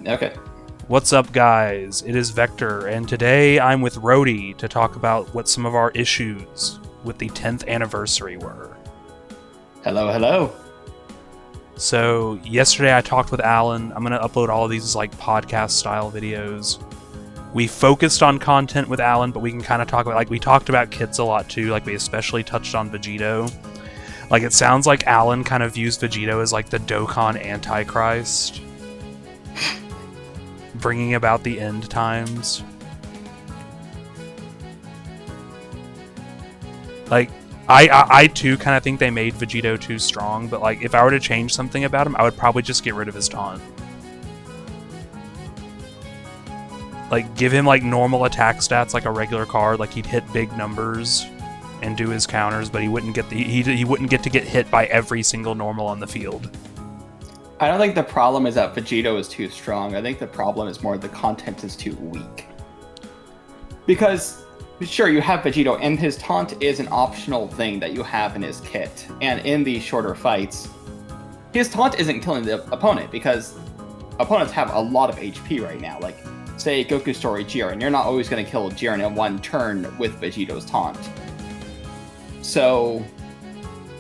Okay. What's up, guys? It is Vector, and today I'm with Rhoady to talk about what some of our issues with the 10th anniversary were. Hello, hello. So, yesterday I talked with Alan. I'm going to upload all of these as like podcast-style videos. We focused on content with Alan, but we can kind of talk about, like, we talked about kits a lot too, like we especially touched on Vegito. Like, it sounds like Alan kind of views Vegito as like the Dokkan Antichrist. Bringing about the end times. Like, I too kind of think they made Vegito too strong, but like, if I were to change something about him, I would probably just get rid of his taunt. Like, give him like normal attack stats like a regular card, like he'd hit big numbers and do his counters, but he wouldn't get he wouldn't get to get hit by every single normal on the field. I don't think the problem is that Vegito is too strong. I think the problem is more the content is too weak. Because, sure, you have Vegito, and his taunt is an optional thing that you have in his kit. And in these shorter fights, his taunt isn't killing the opponent, because opponents have a lot of HP right now. Like, say, Goku Story Jiren, you're not always going to kill Jiren in one turn with Vegito's taunt. So,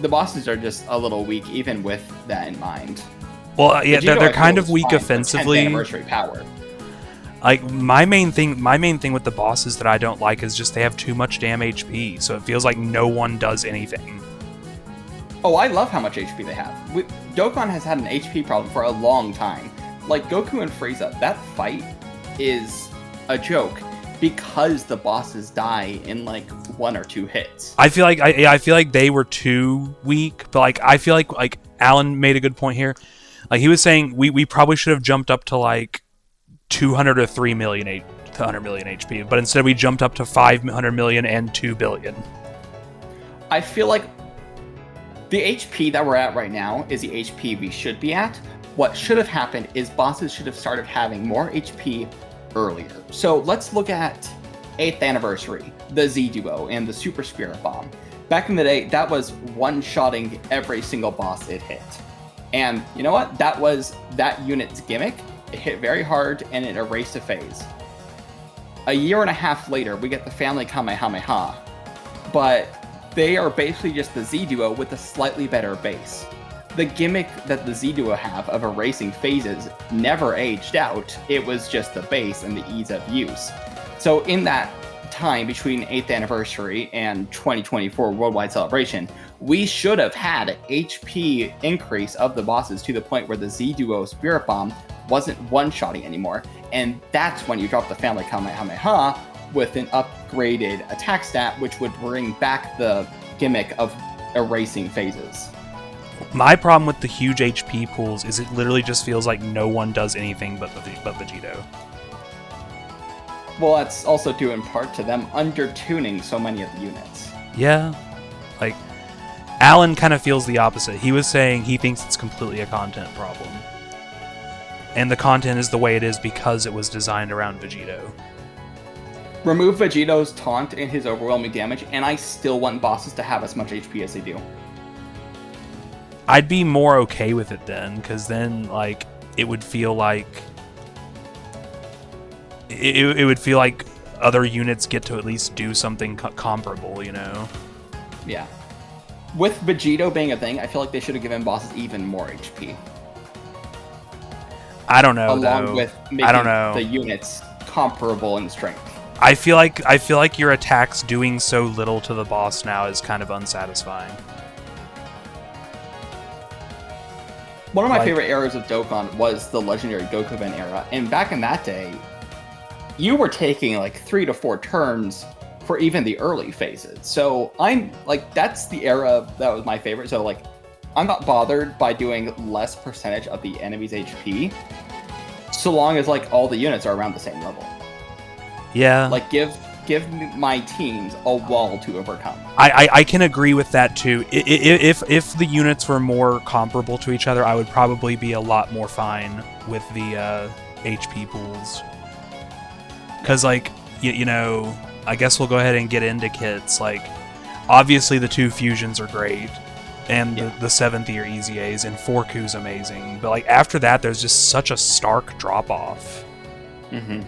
the bosses are just a little weak, even with that in mind. Well, yeah, Vegito, they're kind of weak offensively. 10th anniversary power. Like, my main thing with the bosses that I don't like is just they have too much damn HP, so it feels like no one does anything. Oh, I love how much HP they have. Dokkan has had an HP problem for a long time. Like, Goku and Frieza, that fight is a joke because the bosses die in like 1 or 2 hits. I feel like they were too weak, but like I feel like Alan made a good point here. Like, he was saying we probably should have jumped up to like 200 or 3 million 100 million HP, but instead we jumped up to 500 million and 2 billion. I feel like the HP that we're at right now is the HP we should be at. What should have happened is bosses should have started having more HP earlier. So let's look at 8th anniversary, the Z Duo and the Super Spirit Bomb. Back in the day, that was one-shotting every single boss it hit. And you know what? That was that unit's gimmick. It hit very hard and it erased a phase. A year and a half later, we get the Family Kamehameha. But they are basically just the Z Duo with a slightly better base. The gimmick that the Z Duo have of erasing phases never aged out. It was just the base and the ease of use. So in that time between 8th anniversary and 2024 worldwide celebration, we should have had HP increase of the bosses to the point where the Z Duo Spirit Bomb wasn't one-shotting anymore. And that's when you drop the Family Kamehameha with an upgraded attack stat, which would bring back the gimmick of erasing phases. My problem with the huge HP pools is it literally just feels like no one does anything but Vegito. Well, that's also due in part to them under-tuning so many of the units. Yeah. Like, Alan kind of feels the opposite. He was saying he thinks it's completely a content problem. And the content is the way it is because it was designed around Vegito. Remove Vegito's taunt and his overwhelming damage, and I still want bosses to have as much HP as they do. I'd be more okay with it then, because then, like, it would feel like... It would feel like other units get to at least do something comparable, you know? Yeah. With Vegito being a thing, I feel like they should have given bosses even more HP. I don't know, Along with making I don't know. the units comparable in strength. I feel like your attacks doing so little to the boss now is kind of unsatisfying. One of my favorite eras of Dokkan was the legendary Gokuben era, and back in that day, you were taking like 3 to 4 turns for even the early phases. So I'm like, that's the era that was my favorite. So like, I'm not bothered by doing less percentage of the enemy's HP, so long as like all the units are around the same level. Yeah. Like, give my teams a wall to overcome. I can agree with that too. If the units were more comparable to each other, I would probably be a lot more fine with the HP pools. Because, like, you know, I guess we'll go ahead and get into kits. Like, obviously the 2 fusions are great. and the 7th year Easy A's, and Forku's amazing. But like after that, there's just such a stark drop off. Mm-hmm.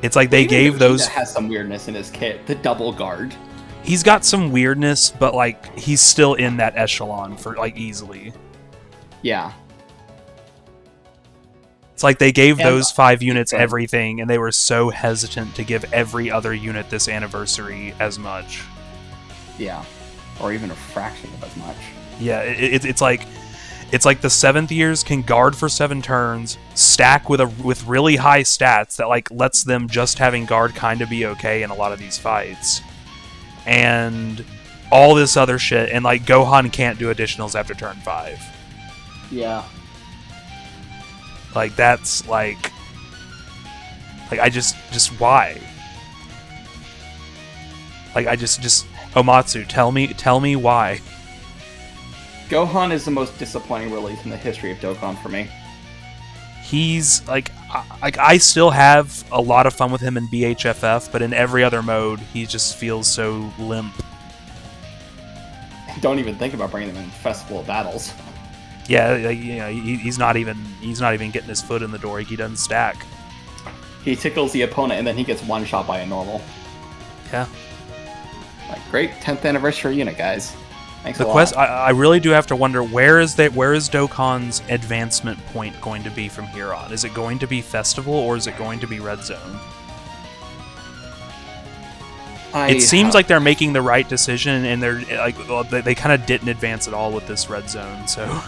It's like they gave those. Has some weirdness in his kit. The double guard. He's got some weirdness, but like he's still in that echelon for like easily. Yeah. It's like they gave those 5 units everything, and they were so hesitant to give every other unit this anniversary as much. Yeah, or even a fraction of as much. Yeah, it's like the 7th years can guard for 7 turns, stack with really high stats that like lets them just having guard kind of be okay in a lot of these fights, and all this other shit, and like Gohan can't do additionals after turn 5. Yeah. Like that's like I just why? Like I just Omatsu, tell me why. Gohan is the most disappointing release in the history of Dokkan for me. He's like I still have a lot of fun with him in BHFF, but in every other mode he just feels so limp. Don't even think about bringing him in Festival of Battles. Yeah, he's not even getting his foot in the door. He doesn't stack. He tickles the opponent and then he gets one shot by a normal. Yeah. Like, great 10th anniversary unit, guys. Thanks a lot. I really do have to wonder, where is Dokkan's advancement point going to be from here on? Is it going to be Festival or is it going to be Red Zone? It seems like they're making the right decision, and they're like they kind of didn't advance at all with this Red Zone. So,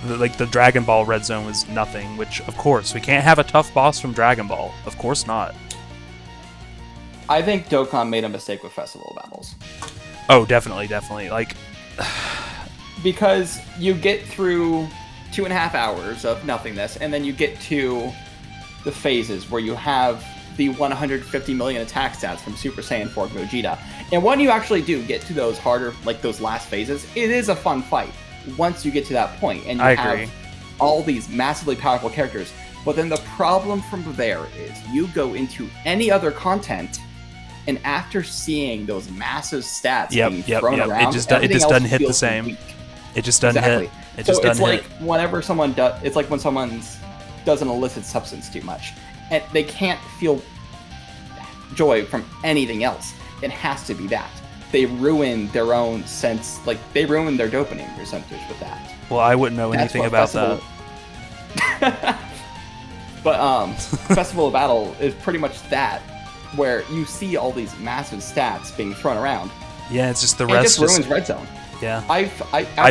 like the Dragon Ball Red Zone was nothing. Which, of course, we can't have a tough boss from Dragon Ball. Of course not. I think Dokkan made a mistake with Festival Battles. Oh, definitely. Like, because you get through 2.5 hours of nothingness, and then you get to the phases where you have the 150 million attack stats from Super Saiyan 4 Vegeta. And when you actually do get to those harder, like those last phases, it is a fun fight once you get to that point, and you have all these massively powerful characters. But then the problem from there is you go into any other content, and after seeing those massive stats being thrown around, it just doesn't hit the same. Weak. It just doesn't hit. It just doesn't hit. Like whenever someone does, it's like when someone does an illicit substance too much, and they can't feel joy from anything else. It has to be that. They ruin their own sense, like they ruin their dopamine percentage with that. Well, I wouldn't know anything about that. But Festival of Battle is pretty much that, where you see all these massive stats being thrown around. Yeah, it's just the rest. It just ruins Red Zone. Yeah, I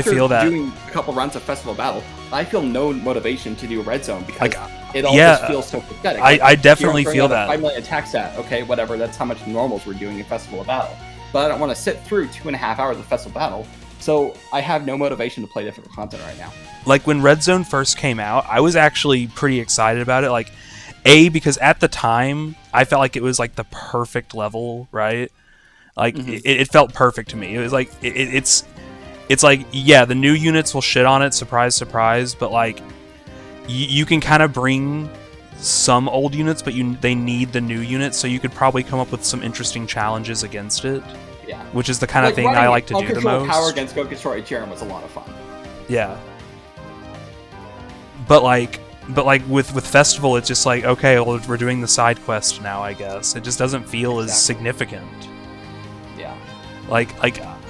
feel that. Doing a couple runs of Festival of Battle, I feel no motivation to do Red Zone because it all just feels so pathetic. I definitely feel that. 5 million attack stat, okay, whatever. That's how much normals we're doing in Festival of Battle. But I don't want to sit through 2.5 hours of Festival of Battle, so I have no motivation to play difficult content right now. Like when Red Zone first came out, I was actually pretty excited about it. Like, because at the time I felt like it was like the perfect level, right? Like it felt perfect to me. It was like it's like, yeah, the new units will shit on it, surprise, surprise, but like you can kind of bring some old units, but they need the new units, so you could probably come up with some interesting challenges against it. Yeah, which is the kind of thing I like to do the most. Power against Go Destroy Jiren was a lot of fun. Yeah, but like with Festival, it's just like, okay, well, we're doing the side quest now, I guess. It just doesn't feel as significant. Yeah, like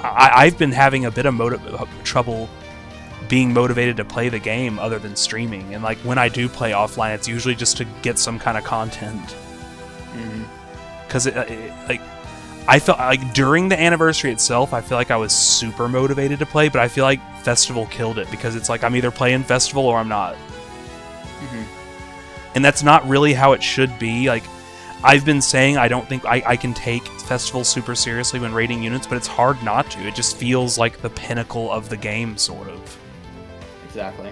I've been having a bit of trouble being motivated to play the game other than streaming, and like when I do play offline, it's usually just to get some kind of content. Because like I felt like during the anniversary itself, I feel like I was super motivated to play, but I feel like Festival killed it because it's like I'm either playing Festival or I'm not. And that's not really how it should be. Like, I've been saying I don't think I can take Festival super seriously when raiding units, but it's hard not to. It just feels like the pinnacle of the game, sort of. Exactly.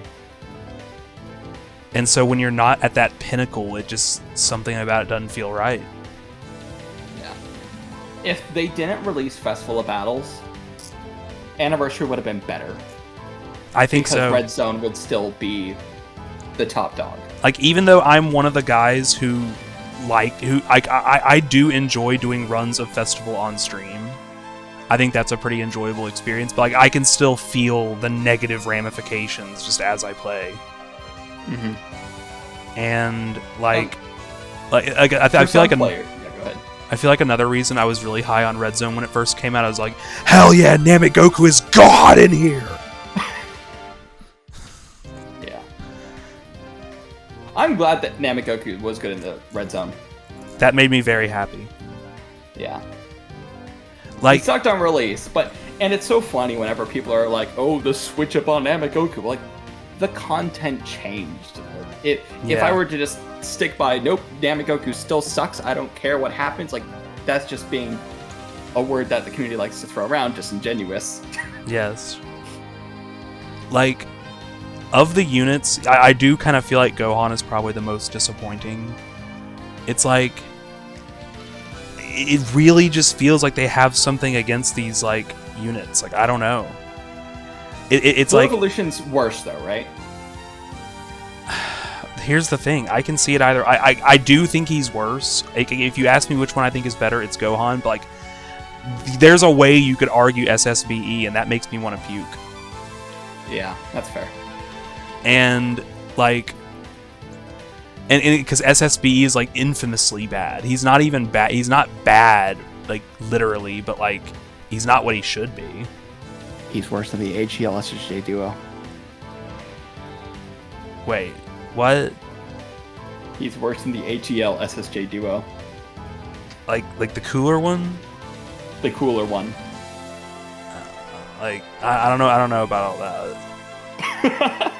And so when you're not at that pinnacle, it just, something about it doesn't feel right. Yeah. If they didn't release Festival of Battles, Anniversary would have been better. I think so. Because Red Zone would still be the top dog. Like, even though I'm one of the guys who I do enjoy doing runs of Festival on stream. I think that's a pretty enjoyable experience. But like, I can still feel the negative ramifications just as I play. And I feel like yeah, go ahead. I feel like another reason I was really high on Red Zone when it first came out, I was like, hell yeah, Namek Goku is God in here! Yeah. I'm glad that Namek Goku was good in the Red Zone. That made me very happy. Yeah. Like, it sucked on release, and it's so funny whenever people are like, oh, the switch up on Namek Goku. Like, the content changed. If I were to just stick by, nope, Namek Goku still sucks, I don't care what happens, like, that's just being a word that the community likes to throw around, disingenuous. Yes. Like, of the units, I do kind of feel like Gohan is probably the most disappointing. It's like, it really just feels like they have something against these, like, units. Like, I don't know. It's like... Evolution's worse, though, right? Here's the thing. I can see it either. I do think he's worse. If you ask me which one I think is better, it's Gohan. But, like, there's a way you could argue SSBE, and that makes me want to puke. Yeah, that's fair. And, like... And because SSBE is, like, infamously bad. He's not even bad. He's not bad, like, literally, but, like, he's not what he should be. He's worse than the AGL SSJ duo. Wait, what? He's worse than the AGL SSJ duo. Like the cooler one? The cooler one. Like, I don't know about all that.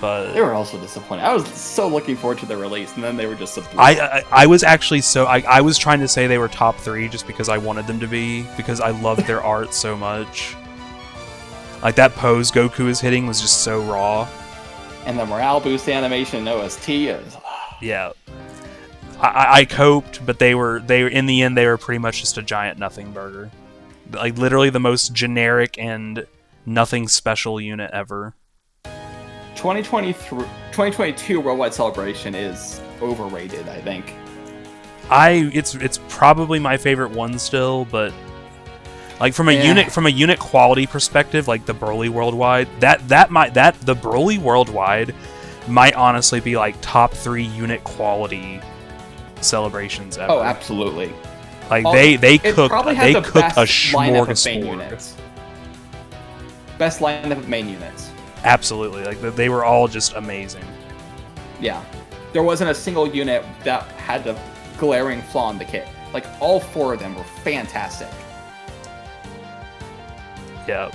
But they were also disappointed. I was so looking forward to the release, and then they were just I was actually so... I was trying to say they were top 3 just because I wanted them to be, because I loved their art so much. Like, that pose Goku is hitting was just so raw. And the morale boost animation OST is... Yeah. I coped, but they were in the end, they were pretty much just a giant nothing burger. Like, literally the most generic and nothing special unit ever. 2022 Worldwide Celebration is overrated, I think. It's probably my favorite one still, but like from a unit quality perspective, like the Broly Worldwide, the Broly Worldwide might honestly be like top 3 unit quality celebrations ever. Oh, absolutely. Like they cook a smorgasbord. Best lineup of main units. Absolutely, like they were all just amazing. Yeah, there wasn't a single unit that had the glaring flaw in the kit. Like, all 4 of them were fantastic. Yeah.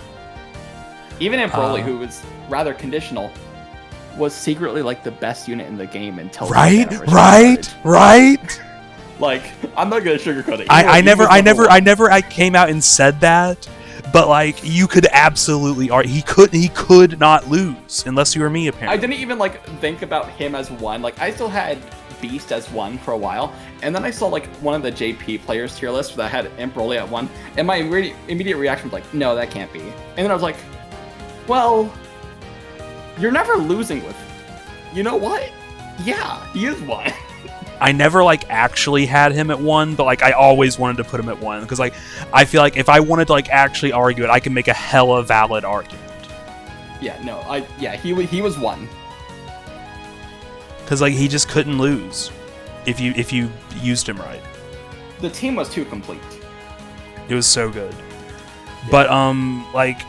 Even in Broly, who was rather conditional, was secretly like the best unit in the game until right. Like, I'm not gonna sugarcoat it. I never came out and said that. But like, you could absolutely he could not lose unless you were me, apparently. I didn't even like think about him as 1. Like, I still had Beast as 1 for a while, and then I saw like one of the JP players tier lists that had Broly at 1, and my immediate reaction was like, no, that can't be. And then I was like, well, you're never losing with. You know what? Yeah, he is 1. I never like actually had him at 1, but like I always wanted to put him at 1 because like I feel like if I wanted to like actually argue it, I can make a hella valid argument. Yeah, no, he was 1. Because like he just couldn't lose if you used him right. The team was too complete. It was so good. Yeah. But like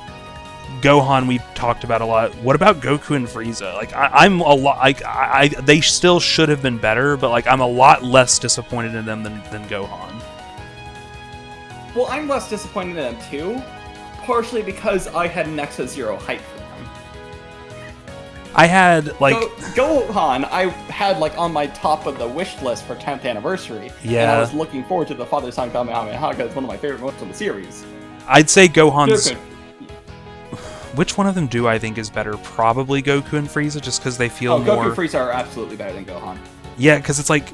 Gohan, we talked about a lot. What about Goku and Frieza? Like, I'm a lot like they still should have been better, but like I'm a lot less disappointed in them than Gohan. Well, I'm less disappointed in them too, partially because I had Nexa Zero hype for them. I had like Gohan. I had like on my top of the wish list for 10th anniversary. Yeah, and I was looking forward to the Father-Son Kamehameha because it's one of my favorite moments in the series. I'd say Gohan's. Which one of them do I think is better? Probably Goku and Frieza, just because they feel more... Goku and Frieza are absolutely better than Gohan. Yeah, because it's like,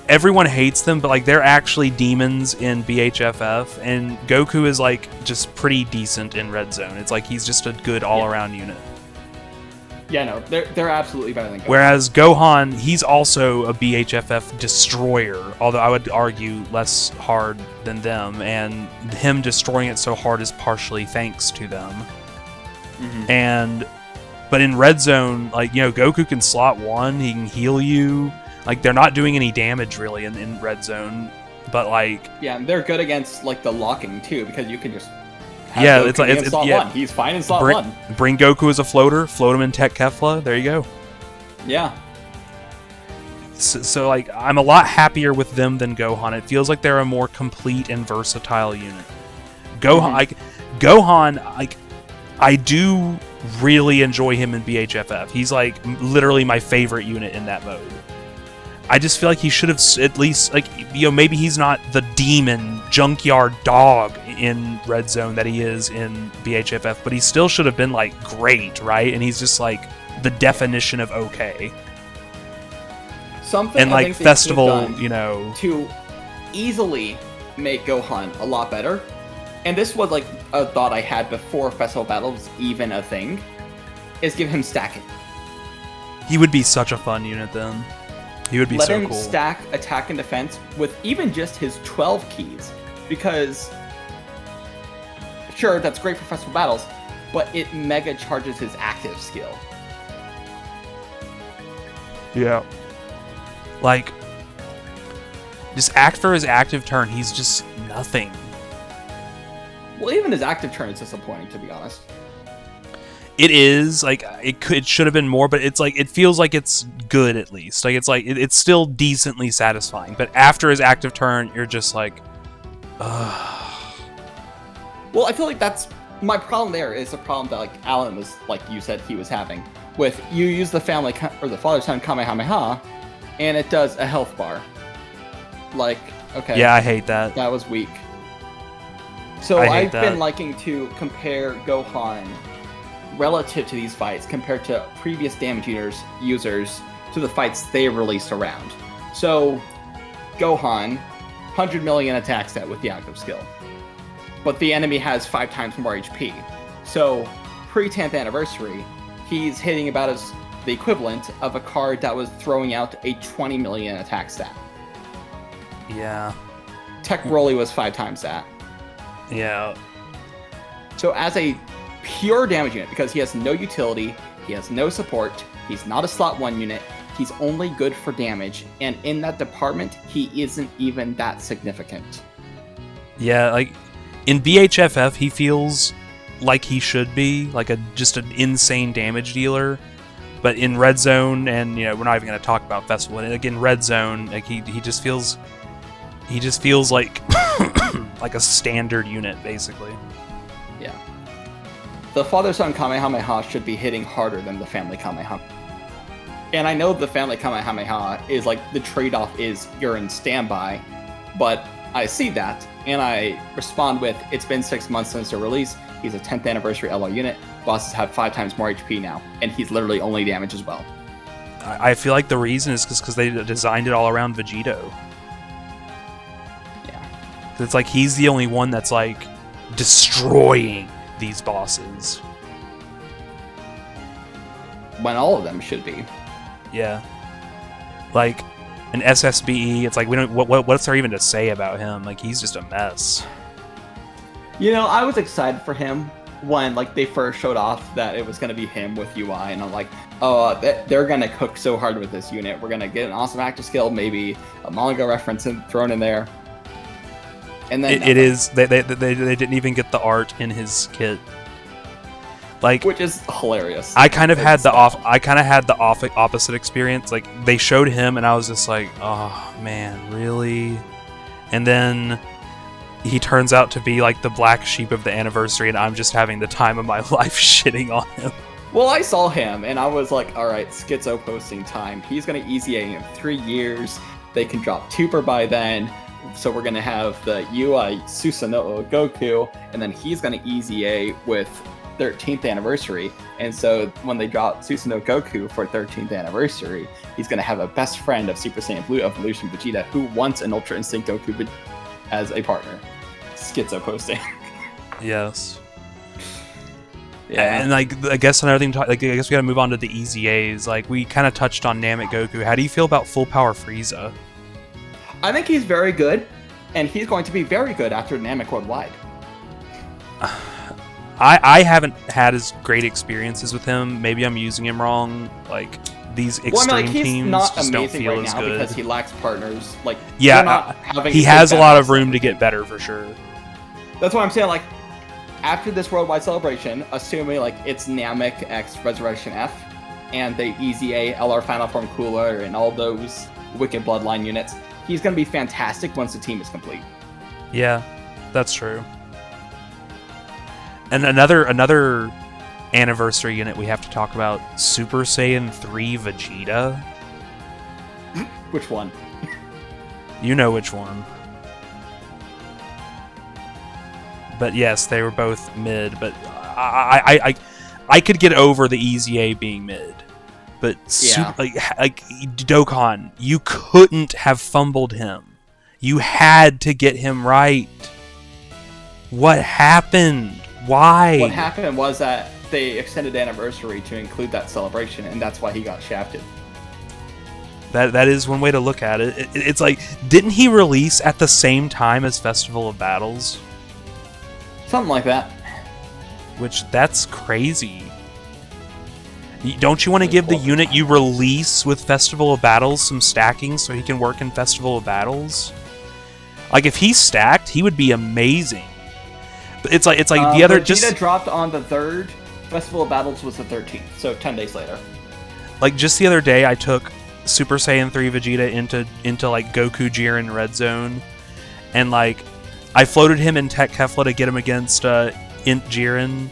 everyone hates them, but like they're actually demons in BHFF, and Goku is like just pretty decent in Red Zone. It's like he's just a good all-around unit. Yeah, no, they're absolutely better than Gohan. Whereas Gohan, he's also a BHFF destroyer, although I would argue less hard than them, and him destroying it so hard is partially thanks to them. But in Red Zone, like, you know, Goku can slot 1, he can heal you. Like, they're not doing any damage really in Red Zone, but like, yeah, and they're good against like the locking too, because you can just it's slot yeah. 1. He's fine in slot 1. Bring Goku as a floater, float him in Tech Kefla. There you go. Yeah. So like, I'm a lot happier with them than Gohan. It feels like they're a more complete and versatile unit. Gohan, I do really enjoy him in BHFF. He's like literally my favorite unit in that mode. I just feel like he should have at least, like, you know, maybe he's not the demon junkyard dog in Red Zone that he is in BHFF, but he still should have been like great, right? And he's just like the definition of okay. Something and I like think festival, you know, to easily make Gohan a lot better. And this was like a thought I had before Festival Battle was even a thing, is give him stacking. He would be such a fun unit then. He would be so cool. Let him stack attack and defense with even just his 12 keys, because sure, that's great for Festival Battles, but it mega charges his active skill. Yeah. Like, just for his active turn, he's just nothing. Well, even his active turn is disappointing, to be honest. It is, like, it should have been more, but it's like, it feels like it's good at least. Like, it's still decently satisfying. But after his active turn, you're just like, ugh. Well, I feel like that's my problem. There is a problem that, like, Alan was, like you said, he was having with you use the father son Kamehameha, and it does a health bar. Like, okay, yeah, I hate that. That was weak. So I've been liking to compare Gohan relative to these fights compared to previous damage users to the fights they released around. So Gohan, 100 million attack stat with the active skill, but the enemy has 5 times more HP. So pre-10th anniversary, he's hitting about as the equivalent of a card that was throwing out a 20 million attack stat. Yeah. Tech Broly was 5 times that. Yeah. So as a pure damage unit, because he has no utility, he has no support, he's not a slot 1 unit, he's only good for damage, and in that department, he isn't even that significant. Yeah, like, in BHFF, he feels like he should be, like just an insane damage dealer, but in Red Zone, and, you know, we're not even going to talk about Festival, and again, Red Zone, like, he just feels like like a standard unit, basically. Yeah. The father-son Kamehameha should be hitting harder than the family Kamehameha. And I know the family Kamehameha is like, the trade-off is you're in standby, but I see that, and I respond with, it's been 6 months since the release, he's a 10th anniversary LO unit, bosses have 5 times more HP now, and he's literally only damage as well. I feel like the reason is because they designed it all around Vegito. It's like he's the only one that's like destroying these bosses. When all of them should be. Yeah. Like an SSB, it's like we don't what's there even to say about him? Like he's just a mess. You know, I was excited for him when like they first showed off that it was going to be him with UI, and I'm like, oh, they're going to cook so hard with this unit. We're going to get an awesome active skill, maybe a manga reference thrown in there. And then it is they didn't even get the art in his kit, like, which is hilarious. I kind of had the opposite experience. Like they showed him, and I was just like, oh man, really? And then he turns out to be like the black sheep of the anniversary, and I'm just having the time of my life shitting on him. Well, I saw him, and I was like, all right, Schizo posting time. He's gonna easy A in 3 years. They can drop Tupper by then. So we're going to have the UI Susanoo Goku, and then he's going to easy A with 13th anniversary. And so when they drop Susanoo Goku for 13th anniversary, he's going to have a best friend of Super Saiyan Blue Evolution Vegeta who wants an Ultra Instinct Goku as a partner. Schizo posting. Yes. Yeah. And like, I guess another thing, I guess we gotta move on to the EZAs. Like, we kind of touched on Namek Goku. How do you feel about Full Power Frieza? I think he's very good, and he's going to be very good after Namek Worldwide. I haven't had as great experiences with him. Maybe I'm using him wrong. Like, these extreme he's teams not just don't amazing feel right as now good. because he lacks partners. Like, Yeah, you're not having he to has a take lot that of room to team. get better for sure. That's what I'm saying. Like, after this worldwide celebration, assuming like it's Namek X Resurrection F, and the EZA LR Final Form Cooler and all those Wicked Bloodline units, he's gonna be fantastic once the team is complete. Yeah, that's true. And another anniversary unit we have to talk about, Super Saiyan 3 Vegeta. Which one? You know which one. But yes, they were both mid, but I could get over the EZA being mid. But Yeah. like Dokkan, you couldn't have fumbled him. You had to get him right. What happened? Why? What happened was that they extended the anniversary to include that celebration, and that's why he got shafted. That is one way to look at it. It's like, didn't he release at the same time as Festival of Battles? Something like that. Which, that's crazy. Don't you want to give the unit you release with Festival of Battles some stacking so he can work in Festival of Battles? Like, if he's stacked, he would be amazing. But it's like the other Vegeta dropped on the 3rd. Festival of Battles was the 13th, so 10 days later. Like, just the other day, I took Super Saiyan 3 Vegeta into like Goku Jiren Red Zone, and like I floated him in Tech Kefla to get him against Int Jiren,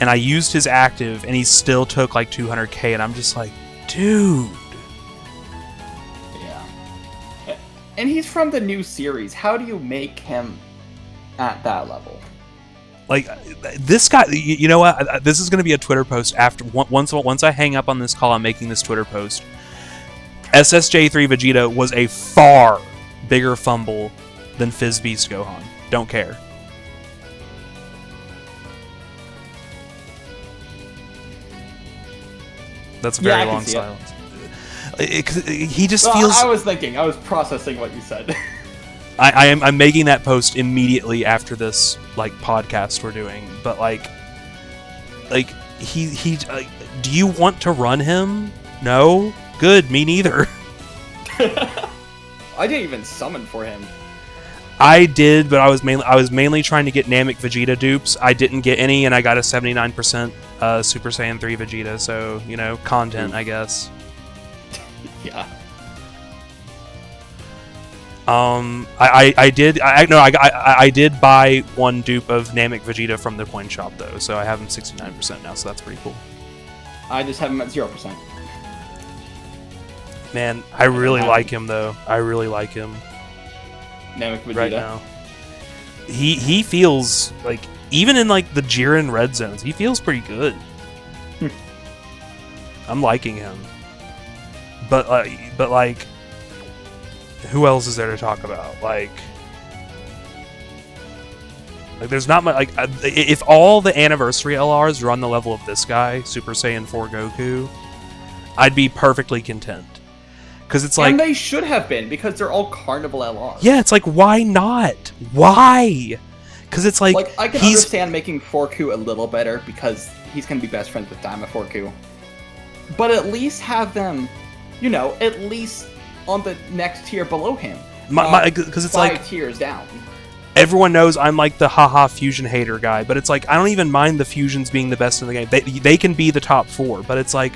and I used his active, and he still took like 200k, and I'm just like, dude. Yeah. And he's from the new series. How do you make him at that level? Like, this guy, you know what? This is going to be a Twitter post after once I hang up on this call. I'm making this Twitter post. SSJ3 Vegeta was a far bigger fumble than Fizz Beast Gohan. Don't care. That's a very long silence. He just feels. I was processing what you said. I'm making that post immediately after this like podcast we're doing, but like he do you want to run him? No? Good, me neither. I didn't even summon for him. I did, but I was mainly trying to get Namek Vegeta dupes. I didn't get any, and I got a 79% Super Saiyan 3 Vegeta, so, you know, content, I guess. Yeah. I did buy one dupe of Namek Vegeta from the coin shop though, so I have him 69% now, so that's pretty cool. I just have him at 0%. Man, I really like him though. I really like him. Namek Vegeta. Right now. He feels like, even in like the Jiren red zones, he feels pretty good. I'm liking him. But like who else is there to talk about? Like there's not much. Like, if all the anniversary LRs run the level of this guy, Super Saiyan 4 Goku, I'd be perfectly content. Because it's like, and they should have been, because they're all Carnival LRs. Yeah, it's like, why not? Why? Because it's like I can understand making Forku a little better because he's gonna be best friends with Daima Forku. But at least have them, you know, at least on the next tier below him. Because it's 5 like tiers down. Everyone knows I'm like the haha fusion hater guy, but it's like I don't even mind the fusions being the best in the game. They can be the top 4, but it's like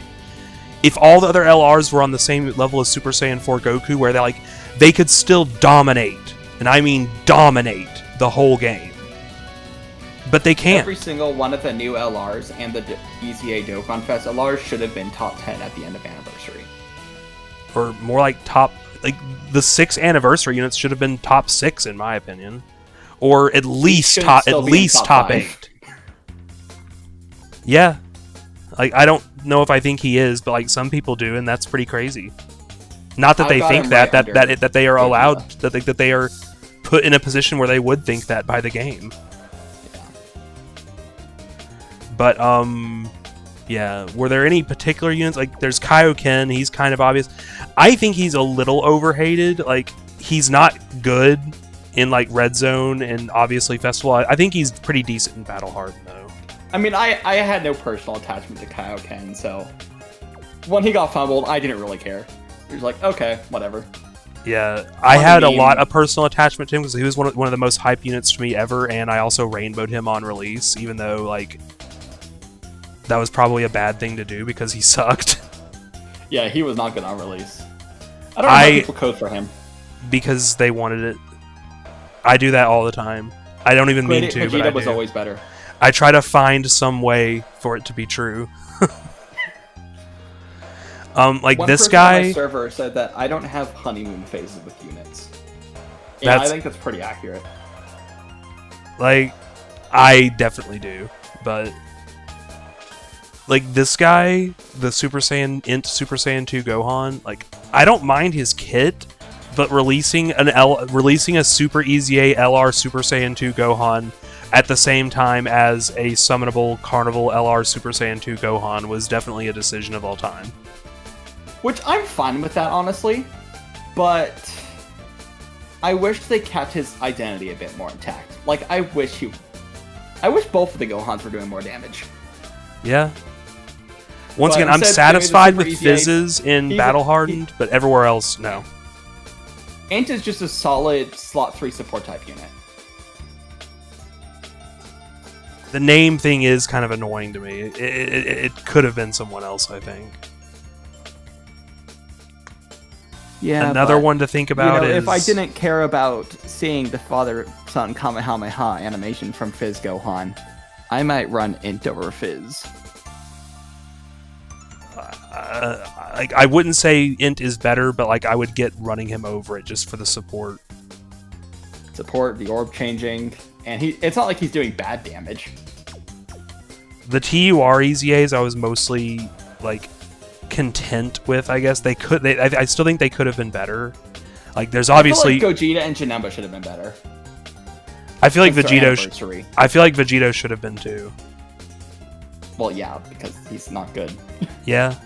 if all the other LRs were on the same level as Super Saiyan 4 Goku, where they could still dominate, and I mean dominate the whole game, but they can't. Every single one of the new LRs and the EZA Dokkan Fest LRs should have been top 10 at the end of Anniversary. Or more like top, like the 6 anniversary units should have been top 6 in my opinion, or at least top 8. Yeah, like I don't know if I think he is, but like some people do, and that's pretty crazy. Not that they think that they are allowed, that they are put in a position where they would think that by the game. But yeah, were there any particular units? Like, there's Kaioken, he's kind of obvious. I think he's a little overhated. Like, he's not good in, like, Red Zone and obviously Festival. I think he's pretty decent in Battle Hardened, though. I mean, I had no personal attachment to Kaioken, so when he got fumbled, I didn't really care. He was like, okay, whatever. Yeah, I had a lot of personal attachment to him because he was one of the most hype units to me ever, and I also rainbowed him on release, even though, like, that was probably a bad thing to do because he sucked. Yeah, he was not good on release. I don't know how people code for him. Because they wanted it. I do that all the time. I don't even mean to, but I do. Vegito was always better. I try to find some way for it to be true. Like this guy. On my server said that I don't have honeymoon phases with units. Yeah, I think that's pretty accurate. Like, I definitely do, but like this guy, the Super Saiyan Super Saiyan 2 Gohan, like I don't mind his kit, but releasing a Super EZA LR Super Saiyan 2 Gohan at the same time as a summonable Carnival LR Super Saiyan 2 Gohan was definitely a decision of all time. Which I'm fine with that, honestly, but I wish they kept his identity a bit more intact. Like, I wish both of the Gohans were doing more damage. Yeah. Once again, I'm satisfied with Fizzes in Battle Hardened, but everywhere else, no. Ant is just a solid slot 3 support type unit. The name thing is kind of annoying to me. It could have been someone else, I think. Yeah, another one to think about is... if I didn't care about seeing the father-son Kamehameha animation from Fizz Gohan, I might run Int over Fizz. Like, I wouldn't say Int is better, but like I would get running him over it just for the support. Support, the orb changing, and it's not like he's doing bad damage. The TUR EZAs I was mostly like content with, I guess. I still think they could have been better. Like, there's obviously I feel like Gogeta and Janemba should have been better. I feel like Vegito should have been too. Well, yeah, because he's not good. Yeah.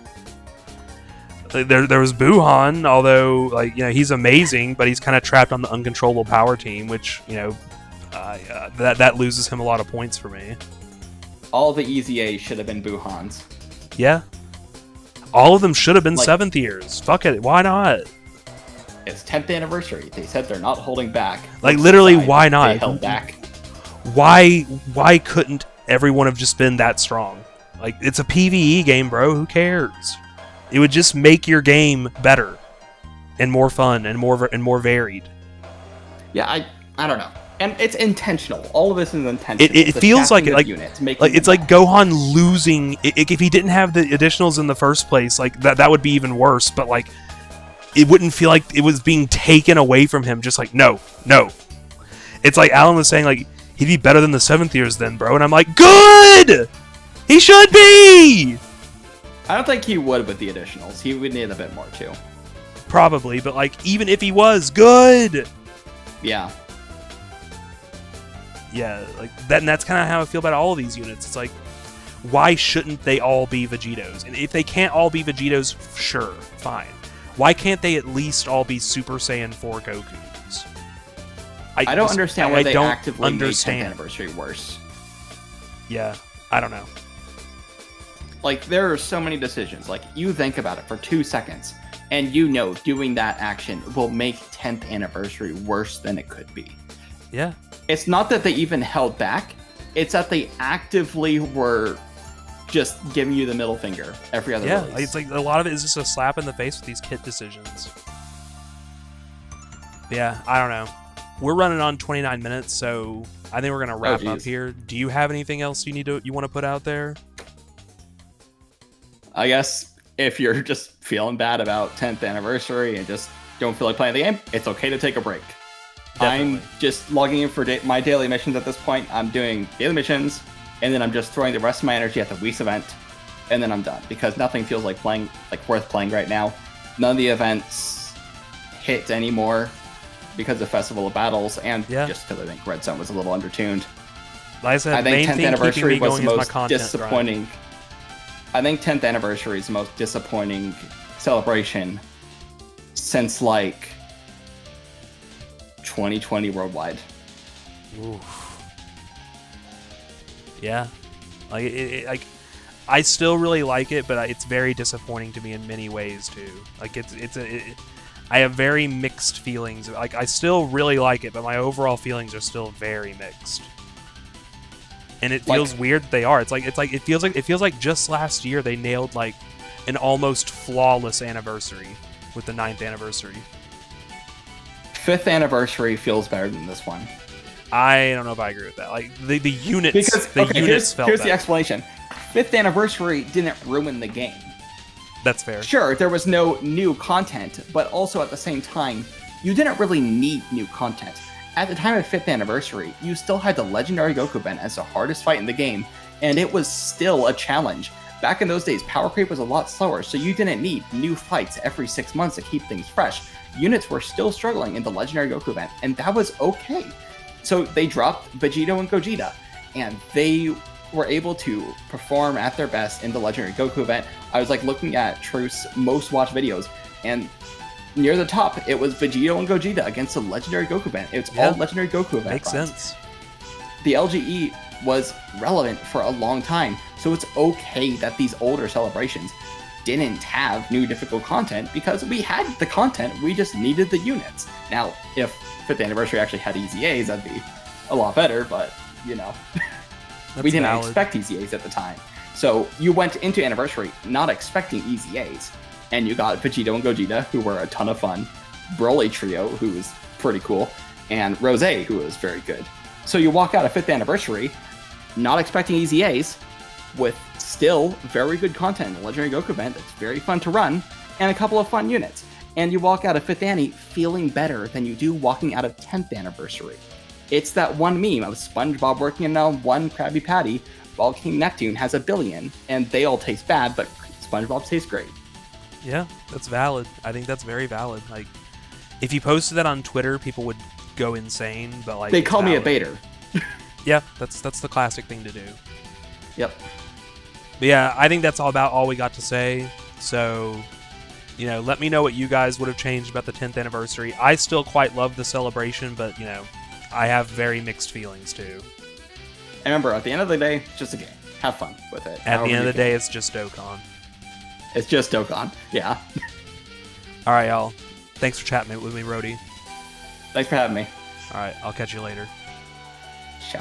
There was Buhan, although, like, you know, he's amazing, but he's kind of trapped on the uncontrollable power team, which, you know, that loses him a lot of points for me. All the EZAs should have been Buhans. Yeah. All of them should have been 7th years. Fuck it, why not? It's 10th anniversary. They said they're not holding back. Like, literally, why not? They held back. Why couldn't everyone have just been that strong? Like, it's a PvE game, bro. Who cares? It would just make your game better and more fun and more varied. Yeah, I don't know. And it's intentional. All of this is intentional. It feels like it, it's like Gohan losing. If he didn't have the additionals in the first place, like that would be even worse. But like, it wouldn't feel like it was being taken away from him. Just like no. It's like Alan was saying, like, he'd be better than the 7th years then, bro. And I'm like, good. He should be. I don't think he would with the additionals. He would need a bit more too. Probably, but like, even if he was good. Yeah. Yeah, like that, and that's kind of how I feel about all of these units. It's like, why shouldn't they all be Vegitos? And if they can't all be Vegitos, sure, fine. Why can't they at least all be Super Saiyan 4 Gokus? I don't understand why they actively made 10th anniversary worse. Yeah, I don't know. Like, there are so many decisions. Like, you think about it for 2 seconds, and you know doing that action will make 10th anniversary worse than it could be. Yeah. It's not that they even held back. It's that they actively were just giving you the middle finger every other release. Yeah, it's like a lot of it is just a slap in the face with these kit decisions. Yeah, I don't know. We're running on 29 minutes, so I think we're gonna wrap up here. Do you have anything else you want to put out there? I guess if you're just feeling bad about 10th anniversary and just don't feel like playing the game, it's okay to take a break. Definitely. I'm just logging in for my daily missions at this point. I'm doing daily missions, and then I'm just throwing the rest of my energy at the Whis event, and then I'm done, because nothing feels like worth playing right now. None of the events hit anymore because of Festival of Battles, and just because I think Red Zone was a little undertuned. Like I said, I think main 10th thing keeping anniversary me was going the is my most content disappointing. I think 10th anniversary is the most disappointing celebration since like 2020 worldwide. Oof. Yeah, like I still really like it, but it's very disappointing to me in many ways too. Like I have very mixed feelings. Like I still really like it, but my overall feelings are still very mixed. And it feels weird that they are. It feels like just last year they nailed like an almost flawless anniversary with the 9th anniversary. 5th anniversary feels better than this one. I don't know if I agree with that. Like the units, Because units felt here's better. the explanation. 5th anniversary didn't ruin the game. That's fair. Sure, there was no new content, but also at the same time, you didn't really need new content. At the time of 5th anniversary, you still had the Legendary Goku event as the hardest fight in the game, and it was still a challenge. Back in those days, power creep was a lot slower, so you didn't need new fights every 6 months to keep things fresh. Units were still struggling in the Legendary Goku event, and that was okay. So they dropped Vegito and Gogeta, and they were able to perform at their best in the Legendary Goku event. I was like looking at Truth's most watched videos, and near the top, it was Vegito and Gogeta against the Legendary Goku event. It's all Legendary Goku event. Makes runs. sense. The LGE was relevant for a long time, so it's okay that these older celebrations didn't have new difficult content because we had the content, we just needed the units. Now, if 5th anniversary actually had Easy A's, that'd be a lot better, but, you know, we didn't expect Easy A's at the time. So you went into anniversary not expecting Easy A's, and you got Vegito and Gogeta, who were a ton of fun, Broly Trio, who was pretty cool, and Rose, who was very good. So you walk out of 5th anniversary not expecting Easy A's, with still very good content in the Legendary Goku event that's very fun to run, and a couple of fun units. And you walk out of 5th Annie feeling better than you do walking out of 10th anniversary. It's that one meme of SpongeBob working on one Krabby Patty while King Neptune has a billion, and they all taste bad, but SpongeBob tastes great. Yeah, that's valid. I think that's very valid. Like, if you posted that on Twitter, people would go insane, but like... They call me a baiter. Yeah, that's the classic thing to do. Yep. But yeah, I think that's about all we got to say. So, you know, let me know what you guys would have changed about the 10th anniversary. I still quite love the celebration, but, you know, I have very mixed feelings too. And remember, at the end of the day, it's just a game. Have fun with it. At the end of the day, it's just Dokkan. It's just Dokkan, yeah. All right, y'all. Thanks for chatting with me, Rhoady. Thanks for having me. All right, I'll catch you later.